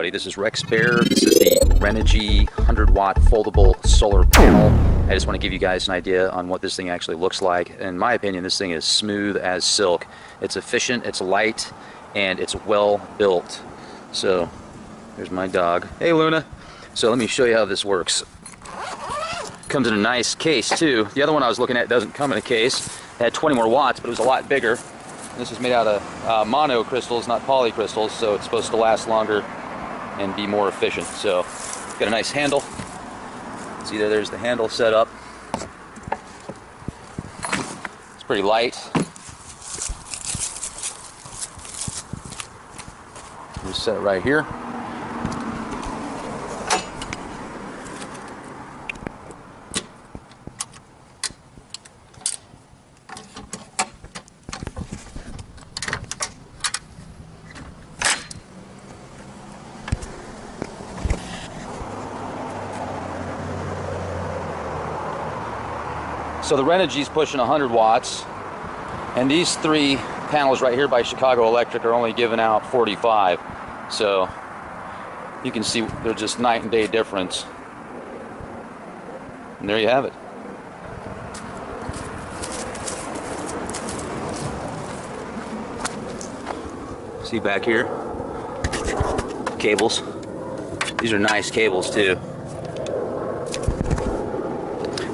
everybody. This is Rex Bear. This is the Renogy 100-watt foldable solar panel. I just want to give you guys an idea on what this thing actually looks like. In my opinion, this thing is smooth as silk. It's efficient, it's light, and it's well built. So, there's my dog. Hey, Luna. So let me show you how this works. Comes in a nice case, too. The other one I was looking at doesn't come in a case. It had 20 more watts, but it was a lot bigger. This is made out of monocrystals, not polycrystals, so it's supposed to last longer and be more efficient. So, got a nice handle. See there's the handle set up. It's pretty light. Just set it right here. So the Renogy's pushing 100 watts, and these three panels right here by Chicago Electric are only giving out 45. So you can see they're just night and day difference. And there you have it. See back here, cables. These are nice cables too.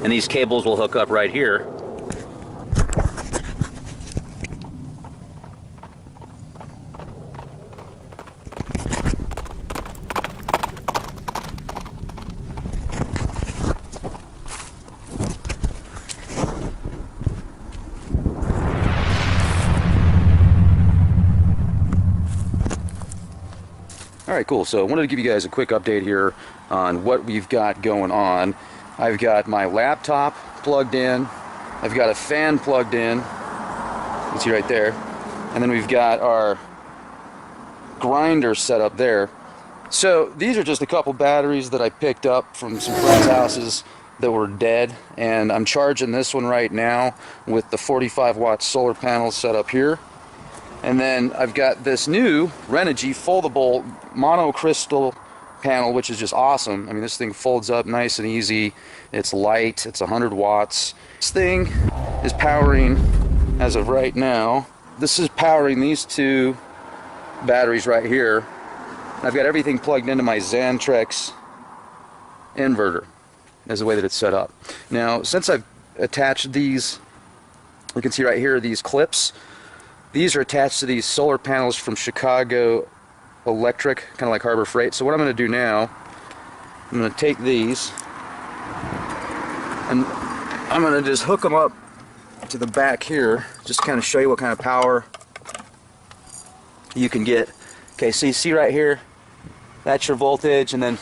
And these cables will hook up right here. Alright, cool. So I wanted to give you guys a quick update here on what we've got going on. I've got my laptop plugged in, I've got a fan plugged in, you can see right there, and then we've got our grinder set up there. So these are just a couple batteries that I picked up from some friends' houses that were dead, and I'm charging this one right now with the 45-watt solar panel set up here. And then I've got this new Renogy foldable monocrystal panel, which is just awesome. I mean, this thing folds up nice and easy. It's light. It's 100 watts. This thing is powering, as of right now, this is powering these two batteries right here. I've got everything plugged into my Xantrex inverter, is the way that it's set up. Now, since I've attached these, you can see right here, these clips. These are attached to these solar panels from Chicago Electric, kind of like Harbor Freight. So what I'm going to do now, I'm going to take these and I'm going to just hook them up to the back here, just kind of show you what kind of power you can get. Okay, so you see right here, that's your voltage, and then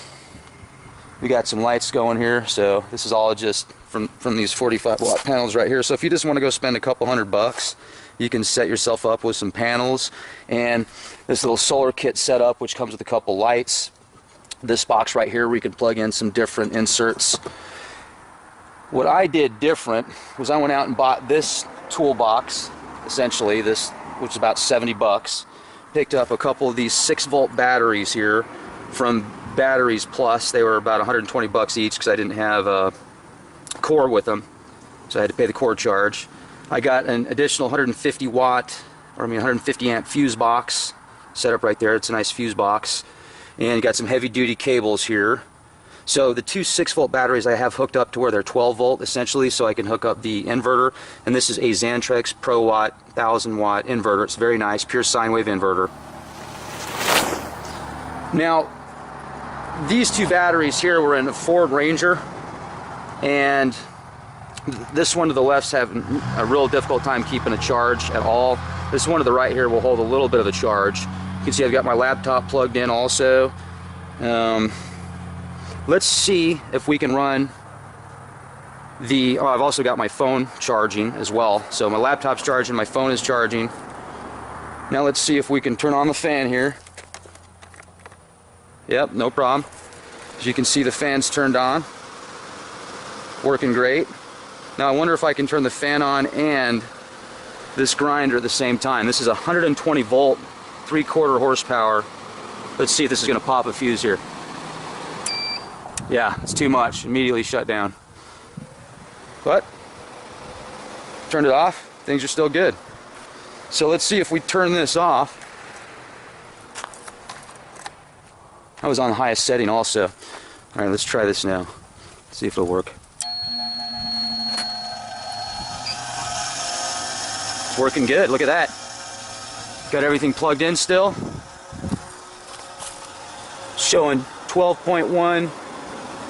we got some lights going here. So this is all just from these 45-watt panels right here. So if you just want to go spend a couple $100, you can set yourself up with some panels and this little solar kit setup, which comes with a couple lights. This box right here, we can plug in some different inserts. What I did different was I went out and bought this toolbox, essentially, this, which is about 70 bucks. Picked up a couple of these 6-volt batteries here from Batteries Plus. They were about 120 bucks each because I didn't have a cord with them, so I had to pay the cord charge. I got an additional 150 amp fuse box set up right there. It's a nice fuse box. And got some heavy duty cables here. So the two 6-volt batteries I have hooked up to where they're 12 volt essentially, so I can hook up the inverter. And this is a Xantrex Pro Watt 1000-watt inverter. It's very nice, pure sine wave inverter. Now, these two batteries here were in a Ford Ranger, and this one to the left's having a real difficult time keeping a charge at all. This one to the right here will hold a little bit of a charge. You can see I've got my laptop plugged in also. Let's see if we can run the, I've also got my phone charging as well. So my laptop's charging, my phone is charging. Now let's see if we can turn on the fan here. Yep, no problem. As you can see, the fan's turned on. Working great. Now I wonder if I can turn the fan on and this grinder at the same time. This is a 120 volt, 3/4 horsepower Let's see if this is going to pop a fuse here. Yeah, it's too much. Immediately shut down. But turned it off. Things are still good. So let's see if we turn this off. I was on the highest setting also. All right, let's try this now. See if it'll work. It's working good. Look at that. Got everything plugged in still. Showing 12.1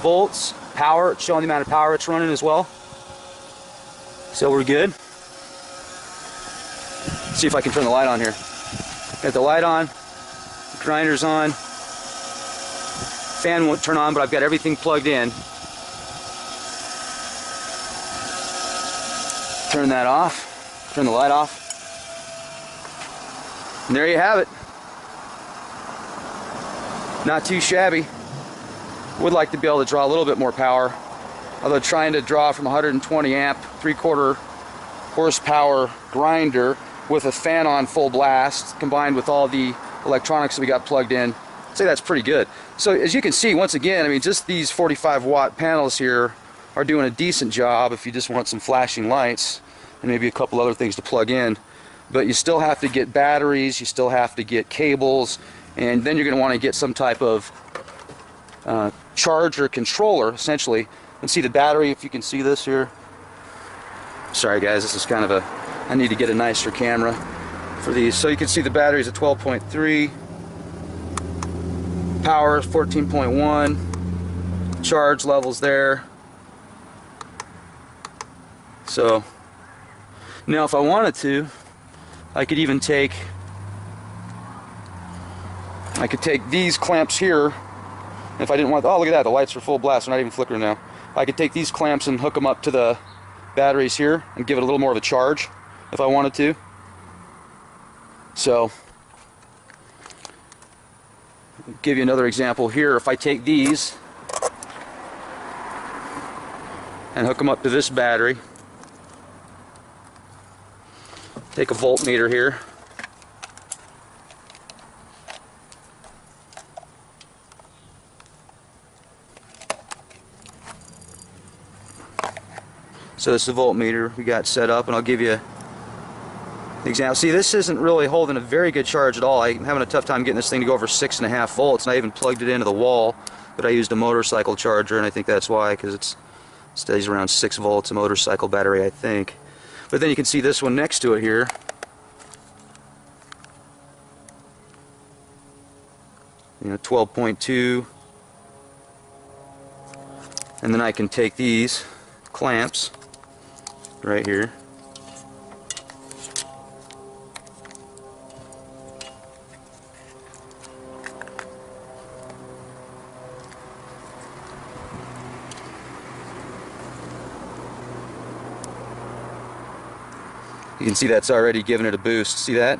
volts power. It's showing the amount of power it's running as well. So we're good. Let's see if I can turn the light on here. Got the light on. The grinder's on. Fan won't turn on, but I've got everything plugged in. Turn that off. Turn the light off. And there you have it. Not too shabby. Would like to be able to draw a little bit more power. Although trying to draw from 120 amp, 3/4 horsepower grinder with a fan on full blast, combined with all the electronics that we got plugged in, I'd say that's pretty good. So as you can see, once again, I mean, just these 45-watt panels here are doing a decent job if you just want some flashing lights and maybe a couple other things to plug in. But you still have to get batteries, you still have to get cables, and then you're going to want to get some type of charger controller, essentially. And see the battery, if you can see this here. Sorry guys, this is kind of I need to get a nicer camera for these. So you can see the battery's at 12.3, power is 14.1, charge levels there. So now if I wanted to, I could even take these clamps here. If I didn't want, oh look at that, the lights are full blast, they're not even flickering now. I could take these clamps and hook them up to the batteries here and give it a little more of a charge if I wanted to. So, I'll give you another example here. If I take these and hook them up to this battery, take a voltmeter here. So this is the voltmeter we got set up, and I'll give you an example. See, this isn't really holding a very good charge at all. I'm having a tough time getting this thing to go over 6.5 volts, and I even plugged it into the wall, but I used a motorcycle charger, and I think that's why, because it stays around 6 volts, a motorcycle battery, I think. But then you can see this one next to it here. You know, 12.2. And then I can take these clamps right here. You can see that's already giving it a boost. See that?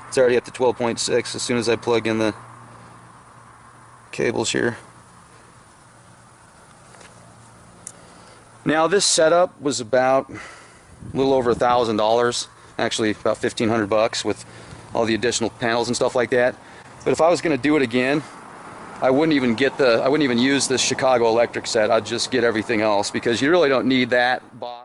It's already up to 12.6 as soon as I plug in the cables here. Now this setup was about a little over $1,000, actually about $1,500 with all the additional panels and stuff like that. But if I was going to do it again, I wouldn't even use this Chicago Electric set. I'd just get everything else because you really don't need that box.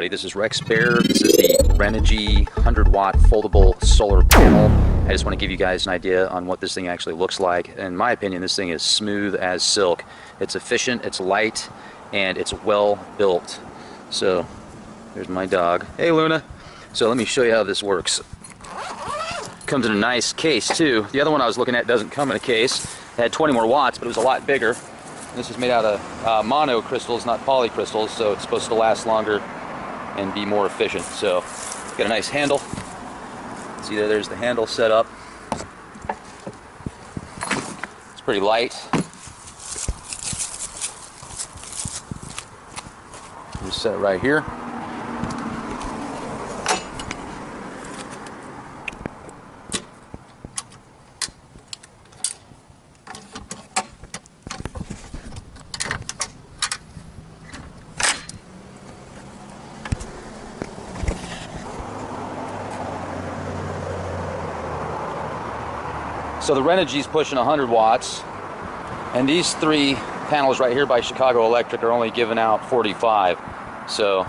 This is Rex Bear. This is the Renogy 100-watt foldable solar panel. I just want to give you guys an idea on what this thing actually looks like. In my opinion, this thing is smooth as silk. It's efficient, it's light, and it's well built. So, there's my dog. Hey Luna. So let me show you how this works. Comes in a nice case too. The other one I was looking at doesn't come in a case. It had 20 more watts, but it was a lot bigger. This is made out of monocrystals, not polycrystals, so it's supposed to last longer and be more efficient. So, got a nice handle. See there's the handle set up. It's pretty light. Just set it right here. So the Renogy's pushing 100 watts, and these 3 panels right here by Chicago Electric are only giving out 45. So